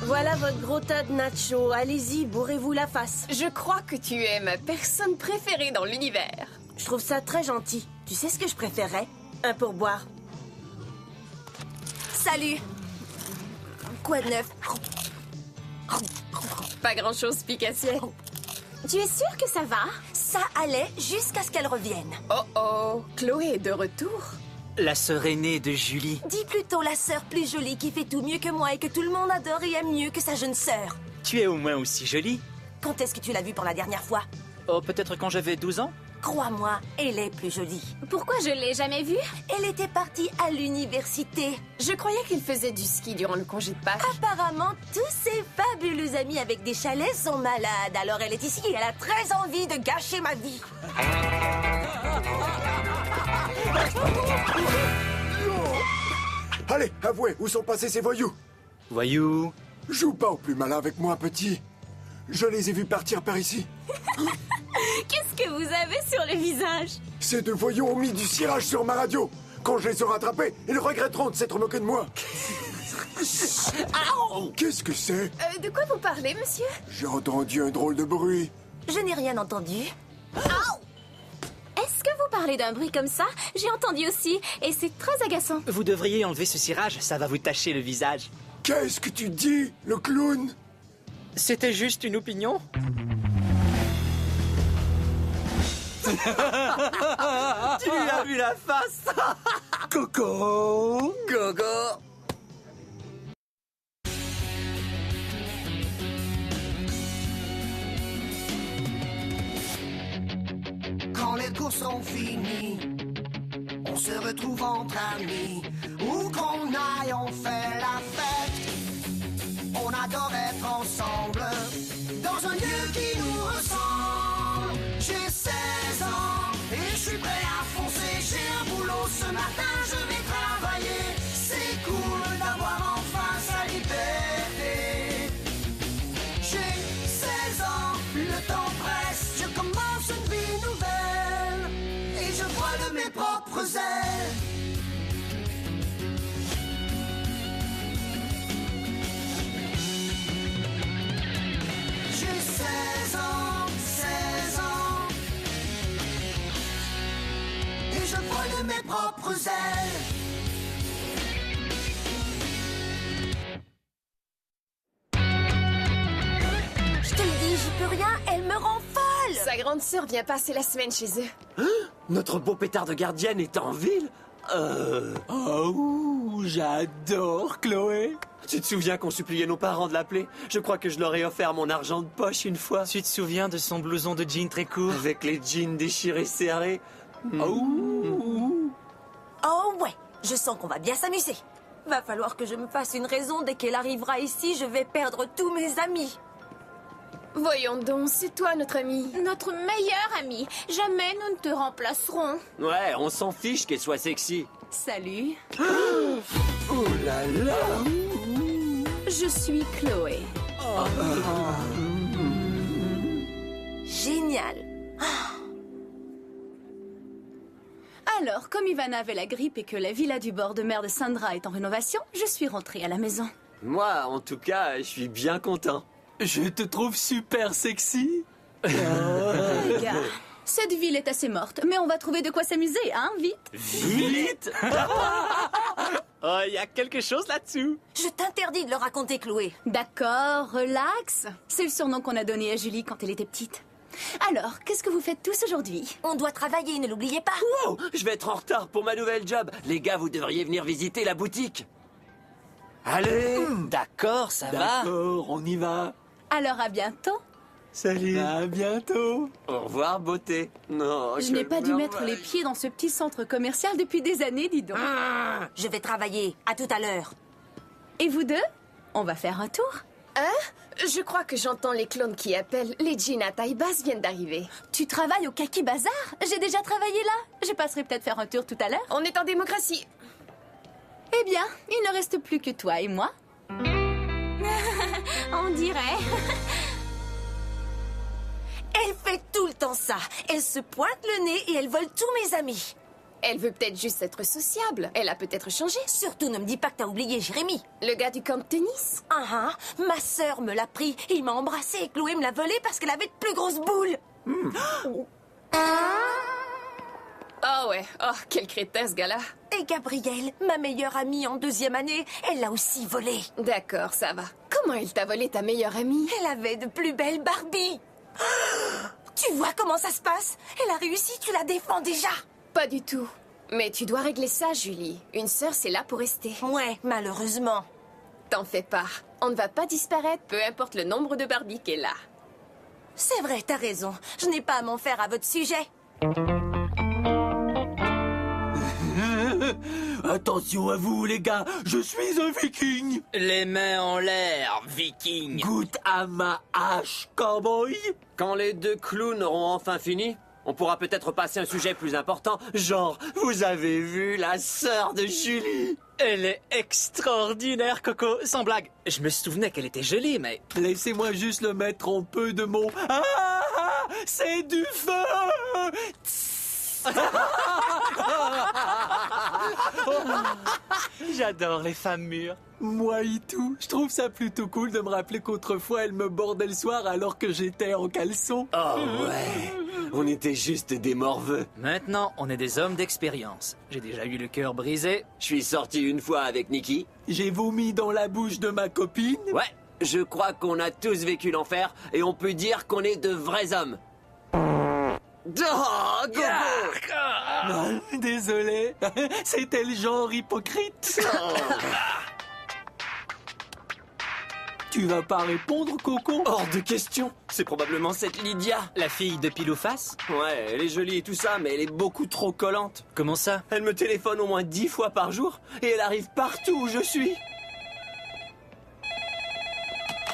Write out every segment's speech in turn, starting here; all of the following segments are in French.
Voilà votre gros tas de nachos. Allez-y, bourrez-vous la face. Je crois que tu es ma personne préférée dans l'univers. Je trouve ça très gentil. Tu sais ce que je préférerais? Un pourboire. Salut. Quoi de neuf? Pas grand-chose, Picassier. Tu es sûre que ça va? Ça allait jusqu'à ce qu'elle revienne. Oh oh, Chloé est de retour. La sœur aînée de Julie. Dis plutôt la sœur plus jolie qui fait tout mieux que moi et que tout le monde adore et aime mieux que sa jeune sœur. Tu es au moins aussi jolie. Quand est-ce que tu l'as vue pour la dernière fois? Oh, peut-être quand j'avais 12 ans? Crois-moi, elle est plus jolie. Pourquoi je l'ai jamais vue? Elle était partie à l'université. Je croyais qu'il faisait du ski durant le congé de Pâques. Apparemment, tous ses fabuleux amis avec des chalets sont malades. Alors elle est ici et elle a très envie de gâcher ma vie. Allez, avouez, où sont passés ces voyous? Voyou. Joue pas au plus malin avec moi, petit. Je les ai vus partir par ici. Qu'est-ce que vous avez sur le visage? Ces deux voyous ont mis du cirage sur ma radio. Quand je les aurai rattrapés, ils regretteront de s'être moqués de moi. Qu'est-ce que c'est? De quoi vous parlez, monsieur? J'ai entendu un drôle de bruit. Je n'ai rien entendu. Est-ce que vous parlez d'un bruit comme ça? J'ai entendu aussi, et c'est très agaçant. Vous devriez enlever ce cirage, ça va vous tacher le visage. Qu'est-ce que tu dis, le clown? C'était juste une opinion. Tu lui as vu la face. Coco. Gogo. Quand les cours sont finis, on se retrouve entre amis. Où qu'on aille, on fait la fête. On adore être ensemble, dans un lieu qui nous ressemble. J'ai 16 ans et je suis prêt à foncer. J'ai un boulot ce matin, je vais travailler. C'est cool d'avoir enfin sa liberté. J'ai 16 ans, le temps presse. Je commence une vie nouvelle et je vole de mes propres ailes. J'ai 16 ans, 16 ans et je vole de mes propres ailes. Je te le dis, j'y peux rien, elle me rend folle. Sa grande sœur vient passer la semaine chez eux. Notre beau pétard de gardienne est en ville. Oh, j'adore Chloé. Tu te souviens qu'on suppliait nos parents de l'appeler? Je crois que je leur ai offert mon argent de poche une fois. Tu te souviens de son blouson de jean très court? Avec les jeans déchirés serrés. Oh ouais, je sens qu'on va bien s'amuser. Va falloir que je me fasse une raison. Dès qu'elle arrivera ici, je vais perdre tous mes amis. Voyons donc, c'est toi notre ami. Notre meilleur ami. Jamais nous ne te remplacerons. Ouais, on s'en fiche qu'elle soit sexy. Salut. Oh là là. Je suis Chloé. Génial. Alors, comme Ivana avait la grippe et que la villa du bord de mer de Sandra est en rénovation, je suis rentrée à la maison. Moi, en tout cas, je suis bien content. Je te trouve super sexy. Les gars, cette ville est assez morte, mais on va trouver de quoi s'amuser, hein, vite. Vite. Oh, il y a quelque chose là-dessous. Je t'interdis de le raconter, Chloé. D'accord, relax. C'est le surnom qu'on a donné à Julie quand elle était petite. Alors, qu'est-ce que vous faites tous aujourd'hui? On doit travailler, ne l'oubliez pas. Wow, je vais être en retard pour ma nouvelle job. Les gars, vous devriez venir visiter la boutique. Allez. D'accord, ça va. D'accord, on y va. Alors, à bientôt. Salut. À bientôt. Au revoir, beauté. Non, Je n'ai pas dû mettre les pieds dans ce petit centre commercial depuis des années, dis donc. Je vais travailler. À tout à l'heure. Et vous deux? On va faire un tour? Je crois que j'entends les clones qui appellent. Les jeans à taille basse viennent d'arriver. Tu travailles au Kaki Bazar? J'ai déjà travaillé là. Je passerai peut-être faire un tour tout à l'heure. On est en démocratie. Eh bien, il ne reste plus que toi et moi. On dirait. Elle fait tout le temps ça. Elle se pointe le nez et elle vole tous mes amis. Elle veut peut-être juste être sociable. Elle a peut-être changé. Surtout ne me dis pas que t'as oublié Jérémy. Le gars du camp de tennis? Ma sœur me l'a pris. Il m'a embrassé et Chloé me l'a volé parce qu'elle avait de plus grosses boules. Oh ouais, oh, quel crétin ce gars-là. Et Gabrielle, ma meilleure amie en 2e année, elle l'a aussi volé. D'accord, ça va. Comment elle t'a volé ta meilleure amie? Elle avait de plus belles Barbie. Tu vois comment ça se passe? Elle a réussi, tu la défends déjà. Pas du tout. Mais tu dois régler ça, Julie. Une sœur, c'est là pour rester. Ouais, malheureusement. T'en fais pas. On ne va pas disparaître, peu importe le nombre de Barbie qu'elle a. C'est vrai, t'as raison. Je n'ai pas à m'en faire à votre sujet. Attention à vous, les gars, je suis un viking. Les mains en l'air, viking. Goûte à ma hache, cowboy. Quand les 2 clowns auront enfin fini, on pourra peut-être passer à un sujet plus important, genre, vous avez vu la sœur de Julie? Elle est extraordinaire, Coco, sans blague. Je me souvenais qu'elle était jolie, mais... Laissez-moi juste le mettre en peu de mots. C'est du feu. J'adore les femmes mûres. Moi et tout, je trouve ça plutôt cool de me rappeler qu'autrefois elle me bordait le soir alors que j'étais en caleçon. Oh ouais, on était juste des morveux. Maintenant, on est des hommes d'expérience. J'ai déjà eu le cœur brisé. Je suis sorti une fois avec Nikki. J'ai vomi dans la bouche de ma copine. Ouais, je crois qu'on a tous vécu l'enfer et on peut dire qu'on est de vrais hommes. Oh, Gogo! Désolé, c'était le genre hypocrite. Tu vas pas répondre, Coco? Hors de question. C'est probablement cette Lydia, la fille de Pile ou Face. Ouais, elle est jolie et tout ça, mais elle est beaucoup trop collante. Comment ça? Elle me téléphone au moins 10 fois par jour et elle arrive partout où je suis.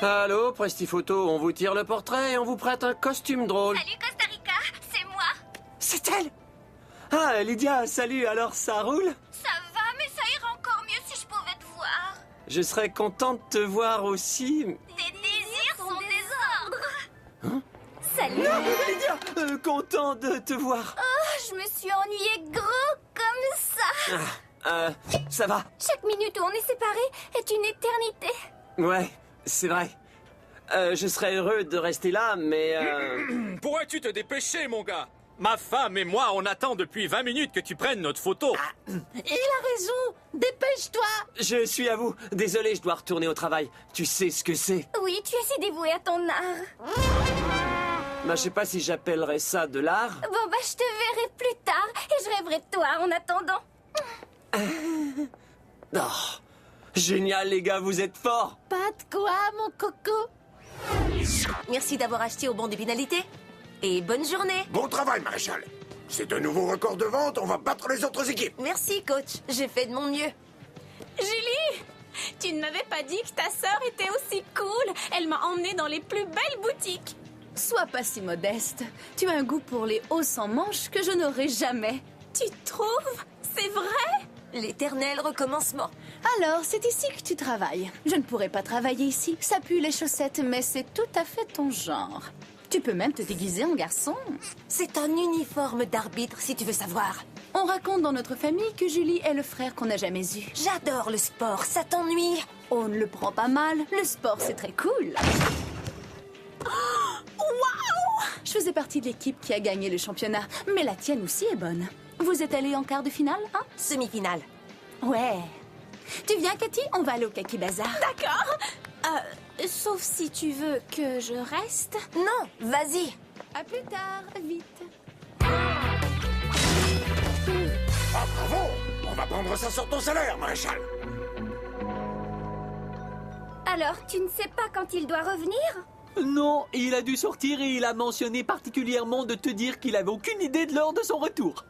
Allô, Presti-Photo, on vous tire le portrait et on vous prête un costume drôle. Salut Costa Rica, c'est moi. C'est elle! Ah, Lydia, salut, alors ça roule? Ça va, mais ça irait encore mieux si je pouvais te voir. Je serais content de te voir aussi. Tes désirs sont des ordres. Hein? Salut. Lydia, content de te voir. Oh, je me suis ennuyée gros comme ça. Ça va? Chaque minute où on est séparés est une éternité. Ouais, c'est vrai. Je serais heureux de rester là, mais... Pourrais-tu te dépêcher, mon gars? Ma femme et moi, on attend depuis 20 minutes que tu prennes notre photo. Il a raison. Dépêche-toi. Je suis à vous. Désolé, je dois retourner au travail. Tu sais ce que c'est? Oui, tu es si dévoué à ton art. Bah, je sais pas si j'appellerais ça de l'art. Bon, bah, je te verrai plus tard et je rêverai de toi en attendant. Oh, génial, les gars, vous êtes forts. Pas de quoi, mon coco. Merci d'avoir acheté au bon des pénalités. Et bonne journée. Bon travail, maréchal. C'est un nouveau record de vente, on va battre les autres équipes. Merci, coach. J'ai fait de mon mieux. Julie, tu ne m'avais pas dit que ta sœur était aussi cool. Elle m'a emmenée dans les plus belles boutiques. Sois pas si modeste. Tu as un goût pour les hauts sans manches que je n'aurai jamais. Tu trouves? C'est vrai? L'éternel recommencement. Alors, c'est ici que tu travailles. Je ne pourrais pas travailler ici. Ça pue les chaussettes, mais c'est tout à fait ton genre. Tu peux même te déguiser en garçon. C'est un uniforme d'arbitre, si tu veux savoir. On raconte dans notre famille que Julie est le frère qu'on n'a jamais eu. J'adore le sport, ça t'ennuie? On ne le prend pas mal. Le sport, c'est très cool. Waouh! Je faisais partie de l'équipe qui a gagné le championnat, mais la tienne aussi est bonne. Vous êtes allés en quart de finale, hein? Semi-finale. Ouais. Tu viens, Cathy? On va aller au Kaki Bazar. D'accord. Sauf si tu veux que je reste. Non, vas-y. À plus tard, vite. Ah, bravo! On va prendre ça sur ton salaire, maréchal. Alors, tu ne sais pas quand il doit revenir? Non, il a dû sortir et il a mentionné particulièrement de te dire qu'il avait aucune idée de l'heure de son retour.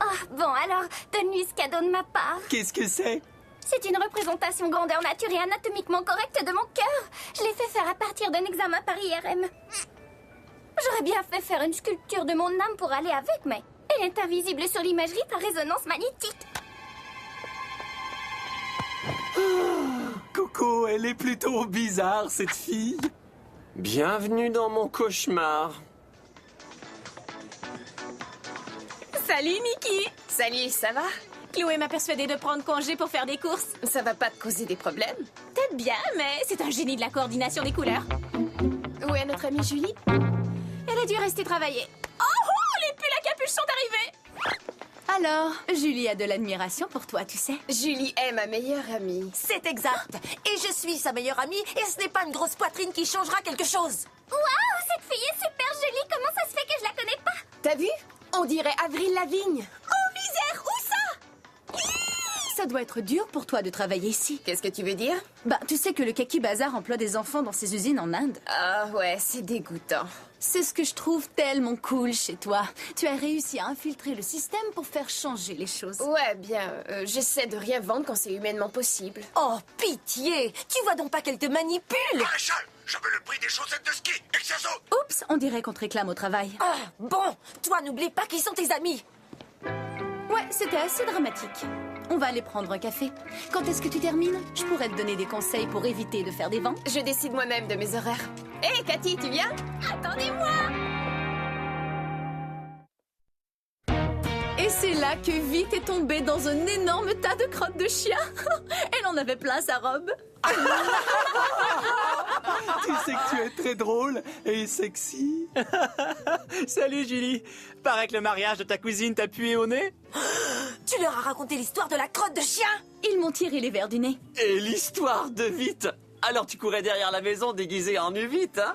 Ah, bon, alors, donne-lui ce cadeau de ma part. Qu'est-ce que c'est? C'est une représentation grandeur nature et anatomiquement correcte de mon cœur. Je l'ai fait faire à partir d'un examen par IRM. J'aurais bien fait faire une sculpture de mon âme pour aller avec, mais elle est invisible sur l'imagerie par résonance magnétique. Coco, elle est plutôt bizarre, cette fille. Bienvenue dans mon cauchemar. Salut, Nikki. Salut, ça va? Chloé m'a persuadée de prendre congé pour faire des courses. Ça va pas te causer des problèmes? Peut-être bien, mais c'est un génie de la coordination des couleurs. Où est notre amie Julie? Elle a dû rester travailler. Oh, les pulls à capuche sont arrivés! Alors, Julie a de l'admiration pour toi, tu sais. Julie est ma meilleure amie. C'est exact. Et je suis sa meilleure amie, et ce n'est pas une grosse poitrine qui changera quelque chose. Waouh, cette fille est super jolie. Comment ça se fait que je la connais pas? T'as vu? On dirait Avril Lavigne. Oh, misère, où ça? Ça doit être dur pour toi de travailler ici. Qu'est-ce que tu veux dire? Bah, tu sais que le Kaki Bazar emploie des enfants dans ses usines en Inde. Ah ouais, c'est dégoûtant. C'est ce que je trouve tellement cool chez toi. Tu as réussi à infiltrer le système pour faire changer les choses. Ouais, bien, j'essaie de rien vendre quand c'est humainement possible. Oh, pitié! Tu vois donc pas qu'elle te manipule? Maréchal, je veux le prix des chaussettes de ski. Exerso. Oups, on dirait qu'on te réclame au travail. Ah, bon, toi n'oublie pas qui sont tes amis. Ouais, c'était assez dramatique. On va aller prendre un café. Quand est-ce que tu termines? Je pourrais te donner des conseils pour éviter de faire des ventes. Je décide moi-même de mes horaires. Hé, Cathy, tu viens? Attendez-moi! Et c'est là que Vite est tombée dans un énorme tas de crottes de chien. Elle en avait plein sa robe. Tu sais que tu es très drôle et sexy. Salut Julie. Paraît que le mariage de ta cousine t'a pué au nez. Tu leur as raconté l'histoire de la crotte de chien? Ils m'ont tiré les verres du nez. Et l'histoire de Vite. Alors tu courais derrière la maison déguisé en Vite, hein?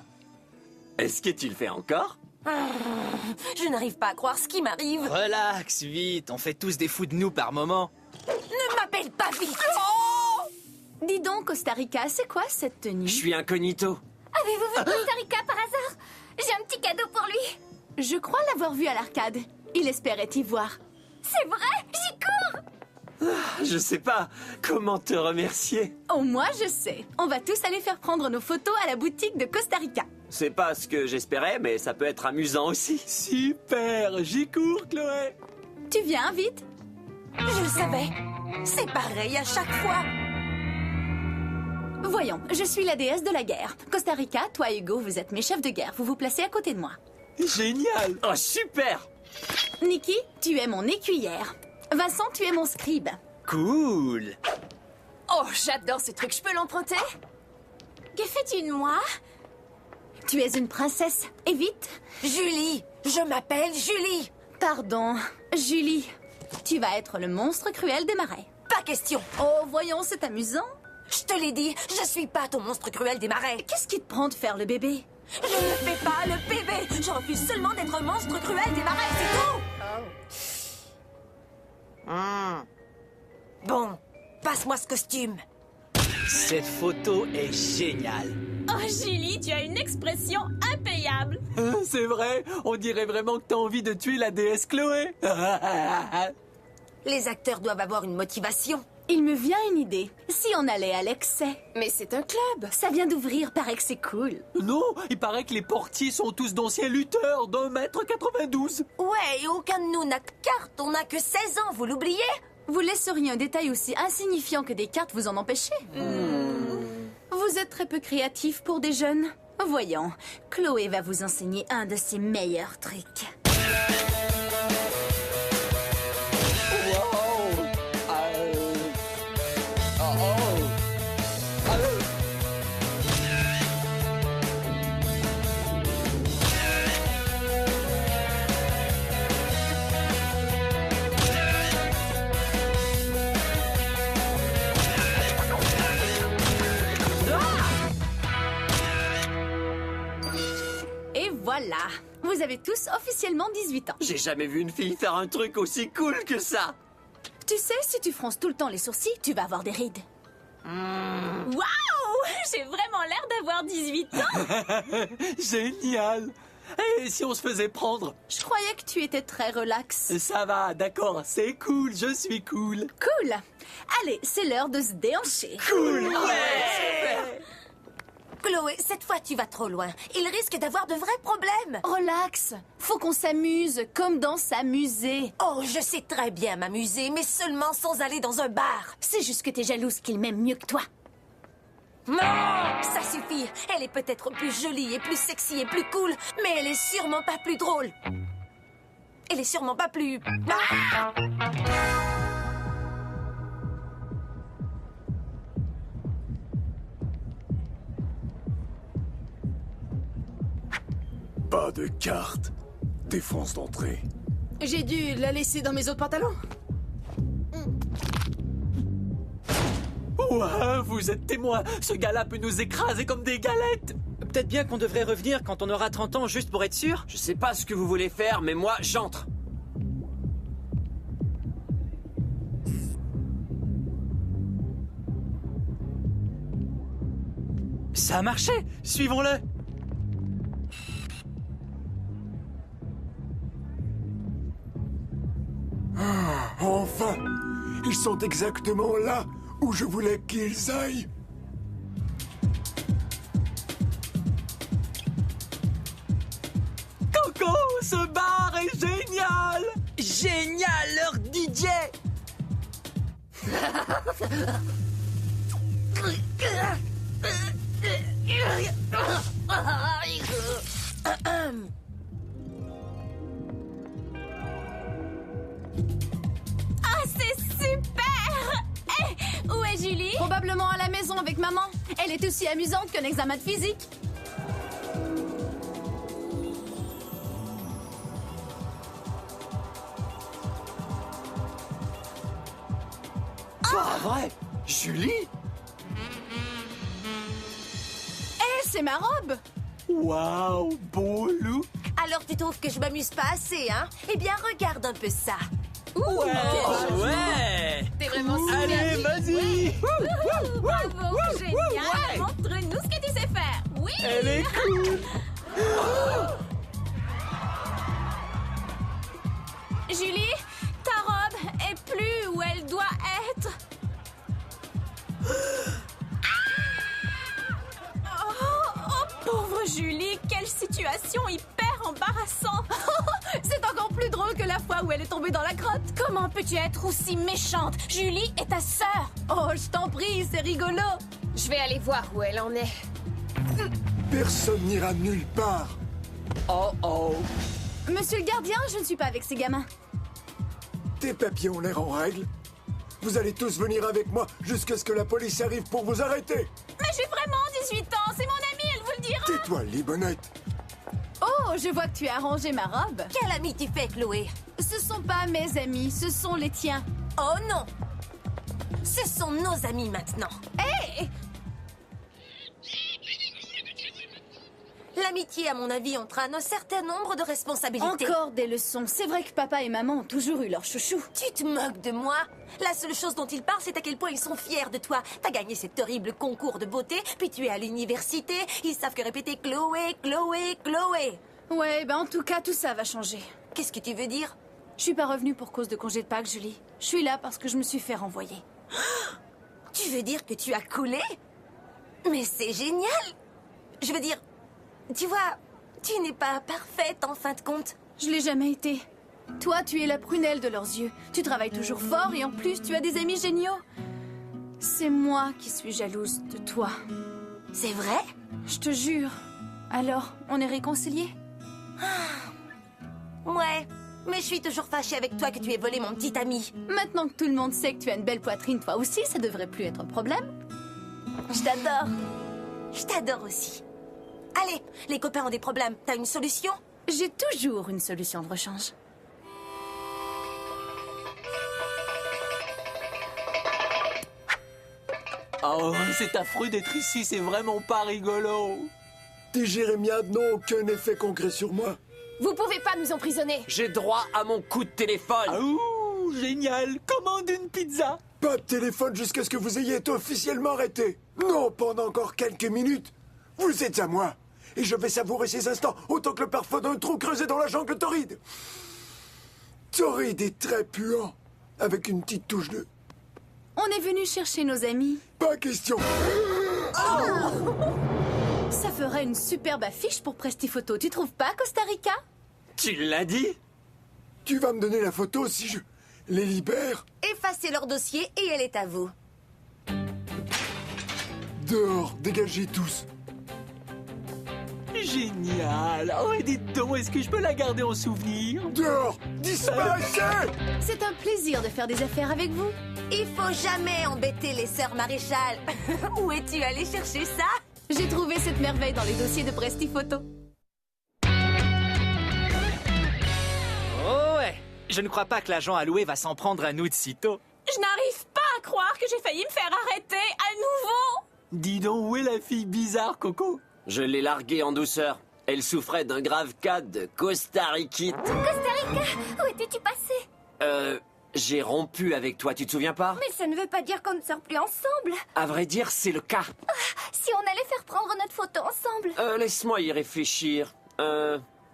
Est-ce que tu le fais encore? Je n'arrive pas à croire ce qui m'arrive. Relax, Vite, on fait tous des fous de nous par moment. Ne m'appelle pas Vite. Dis donc, Costa Rica, c'est quoi cette tenue? Je suis incognito. Avez-vous vu Costa Rica par hasard? J'ai un petit cadeau pour lui. Je crois l'avoir vu à l'arcade. Il espérait t'y voir. C'est vrai, j'y cours. Je sais pas comment te remercier. Oh, moi, je sais. On va tous aller faire prendre nos photos à la boutique de Costa Rica. C'est pas ce que j'espérais, mais ça peut être amusant aussi. Super, j'y cours, Chloé. Tu viens, Vite? Je le savais. C'est pareil à chaque fois. Voyons, je suis la déesse de la guerre. Costa Rica, toi et Hugo, vous êtes mes chefs de guerre. Vous vous placez à côté de moi. Génial. Oh, super. Nikki, tu es mon écuyère. Vincent, tu es mon scribe. Cool. Oh, j'adore ce truc, je peux l'emprunter? Que fais-tu de moi? Tu es une princesse. Et vite. Julie, je m'appelle Julie. Pardon, Julie. Tu vas être le monstre cruel des marais. Pas question. Oh, voyons, c'est amusant. Je te l'ai dit, je suis pas ton monstre cruel des marais. Qu'est-ce qui te prend de faire le bébé? Je ne fais pas le bébé. Je refuse seulement d'être un monstre cruel des marais, c'est tout. Bon, passe-moi ce costume. Cette photo est géniale. Oh, Julie, tu as une expression impayable. C'est vrai, on dirait vraiment que t'as envie de tuer la déesse Chloé. Les acteurs doivent avoir une motivation. Il me vient une idée. Si on allait à l'excès? Mais c'est un club. Ça vient d'ouvrir, paraît que c'est cool. Non, il paraît que les portiers sont tous d'anciens lutteurs d'1,92 m. Ouais, et aucun de nous n'a de carte. On n'a que 16 ans, vous l'oubliez? Vous laisseriez un détail aussi insignifiant que des cartes vous en empêcher? Vous êtes très peu créatif pour des jeunes. Voyons, Chloé va vous enseigner un de ses meilleurs trucs. Et voilà, vous avez tous officiellement 18 ans. J'ai jamais vu une fille faire un truc aussi cool que ça. Tu sais, si tu fronces tout le temps les sourcils, tu vas avoir des rides. Waouh! J'ai vraiment l'air d'avoir 18 ans! Génial. Et si on se faisait prendre? Je croyais que tu étais très relax. Ça va, d'accord, c'est cool, je suis cool. Cool! Allez, c'est l'heure de se déhancher. Cool. Ouais! Chloé, cette fois tu vas trop loin. Il risque d'avoir de vrais problèmes. Relax. Faut qu'on s'amuse, comme dans s'amuser. Oh, je sais très bien m'amuser, mais seulement sans aller dans un bar. C'est juste que t'es jalouse qu'il m'aime mieux que toi. Non, ça suffit. Elle est peut-être plus jolie et plus sexy et plus cool, mais elle est sûrement pas plus drôle. Elle est sûrement pas plus... Pas de carte. Défense d'entrée. J'ai dû la laisser dans mes autres pantalons. Ouah, vous êtes témoin. Ce gars-là peut nous écraser comme des galettes. Peut-être bien qu'on devrait revenir quand on aura 30 ans, juste pour être sûr. Je sais pas ce que vous voulez faire, mais moi, j'entre. Ça a marché. Suivons-le. Enfin! Ils sont exactement là où je voulais qu'ils aillent. Coco, ce bar est génial. Génial, leur DJ. Ah, c'est super! Eh, où est Julie? Probablement à la maison avec maman. Elle est aussi amusante qu'un examen de physique. Pas vrai? Julie? Eh, c'est ma robe! Waouh, beau look. Alors tu trouves que je m'amuse pas assez, hein? Eh bien, regarde un peu ça. Ouais. T'es vraiment super. Allez, vas-y. Wouhou, bravo, génial! Montre-nous ce que tu sais faire. Oui! Elle est cool. Julie, ta robe est plus où elle doit être. Oh, pauvre Julie, quelle situation hyper embarrassante. C'est encore plus drôle que la fois où elle est tombée dans la grotte. Comment peux-tu être aussi méchante? Julie est ta sœur. Oh, je t'en prie, c'est rigolo. Je vais aller voir où elle en est. Personne n'ira nulle part. Oh oh. Monsieur le gardien, je ne suis pas avec ces gamins. Tes papiers ont l'air en règle. Vous allez tous venir avec moi jusqu'à ce que la police arrive pour vous arrêter. Mais j'ai vraiment 18 ans, c'est mon amie, elle vous le dira. Tais-toi, Libonnette. Oh, je vois que tu as arrangé ma robe. Quel ami tu fais, Chloé? Ce sont pas mes amis, ce sont les tiens. Oh non! Ce sont nos amis maintenant. Hé! L'amitié, à mon avis, entraîne un certain nombre de responsabilités. Encore des leçons. C'est vrai que papa et maman ont toujours eu leur chouchou. Tu te moques de moi? La seule chose dont ils parlent, c'est à quel point ils sont fiers de toi. T'as gagné cet horrible concours de beauté, puis tu es à l'université. Ils savent que répéter Chloé, Chloé, Chloé. Ouais, ben en tout cas, tout ça va changer. Qu'est-ce que tu veux dire? Je suis pas revenue pour cause de congé de Pâques, Julie. Je suis là parce que je me suis fait renvoyer. Tu veux dire que tu as coulé? Mais c'est génial! Je veux dire, tu vois, tu n'es pas parfaite en fin de compte. Je l'ai jamais été. Toi, tu es la prunelle de leurs yeux. Tu travailles toujours fort et en plus, tu as des amis géniaux. C'est moi qui suis jalouse de toi. C'est vrai? Je te jure. Alors, on est réconciliés? Ouais, mais je suis toujours fâchée avec toi que tu aies volé mon petit ami. Maintenant que tout le monde sait que tu as une belle poitrine, toi aussi, ça devrait plus être un problème. Je t'adore. Je t'adore aussi. Allez, les copains ont des problèmes. T'as une solution? J'ai toujours une solution de rechange. Oh, c'est affreux d'être ici, c'est vraiment pas rigolo. Tes jérémiades n'ont aucun effet concret sur moi. Vous pouvez pas nous emprisonner. J'ai droit à mon coup de téléphone. Ah, ouh, génial. Commande une pizza. Pas de téléphone jusqu'à ce que vous ayez été officiellement arrêté. Non, pendant encore quelques minutes. Vous êtes à moi. Et je vais savourer ces instants autant que le parfum d'un trou creusé dans la jungle torride. Torride est très puant, avec une petite touche de... On est venu chercher nos amis. Pas question. Ça ferait une superbe affiche pour Presti-Photo, tu trouves pas, Costa Rica? Tu l'as dit? Tu vas me donner la photo si je les libère? Effacez leur dossier et elle est à vous. Dehors, dégagez tous. génial. Oh, et dites donc, est-ce que je peux la garder en souvenir? Dehors! Disparaissez! C'est un plaisir de faire des affaires avec vous. Il faut jamais embêter les sœurs maréchales. Où es-tu allé chercher ça? J'ai trouvé cette merveille dans les dossiers de Presti-Photo. Oh ouais. Je ne crois pas que l'agent alloué va s'en prendre à nous de sitôt. Je n'arrive pas à croire que j'ai failli me faire arrêter à nouveau. Dis donc, où est la fille bizarre, Coco? Je l'ai larguée en douceur. Elle souffrait d'un grave cas de costariquite. Costa Rica, où étais-tu passé? J'ai rompu avec toi, tu te souviens pas? Mais ça ne veut pas dire qu'on ne sort plus ensemble. À vrai dire, c'est le cas. Si on allait faire prendre notre photo ensemble. Laisse-moi y réfléchir.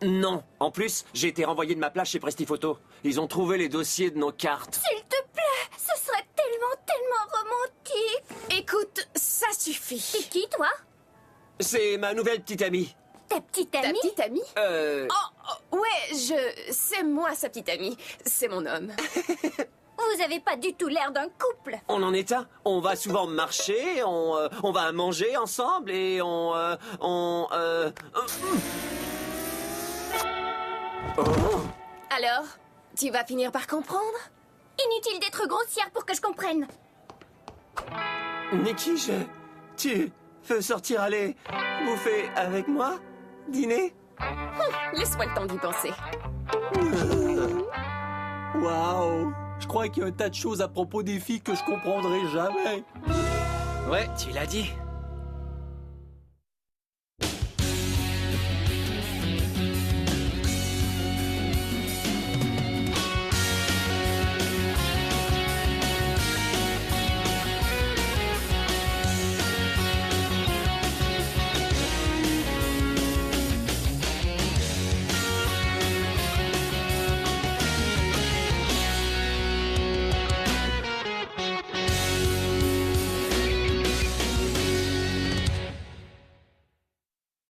Non. En plus, j'ai été renvoyé de ma place chez Presti-Photo. Ils ont trouvé les dossiers de nos cartes. S'il te plaît, ce serait tellement romantique. Écoute, ça suffit. C'est qui, toi? C'est ma nouvelle petite amie. Ta petite Ta amie? petite amie? Ouais, c'est moi sa petite amie. C'est mon homme. Vous avez pas du tout l'air d'un couple. On en est un. On va souvent marcher, on va manger ensemble et Alors, tu vas finir par comprendre? Inutile d'être grossière pour que je comprenne. Nikki, tu veux sortir aller bouffer avec moi? Dîner? Laisse-moi le temps d'y penser. Waouh! Je crois qu'il y a un tas de choses à propos des filles que je comprendrai jamais. Ouais, tu l'as dit.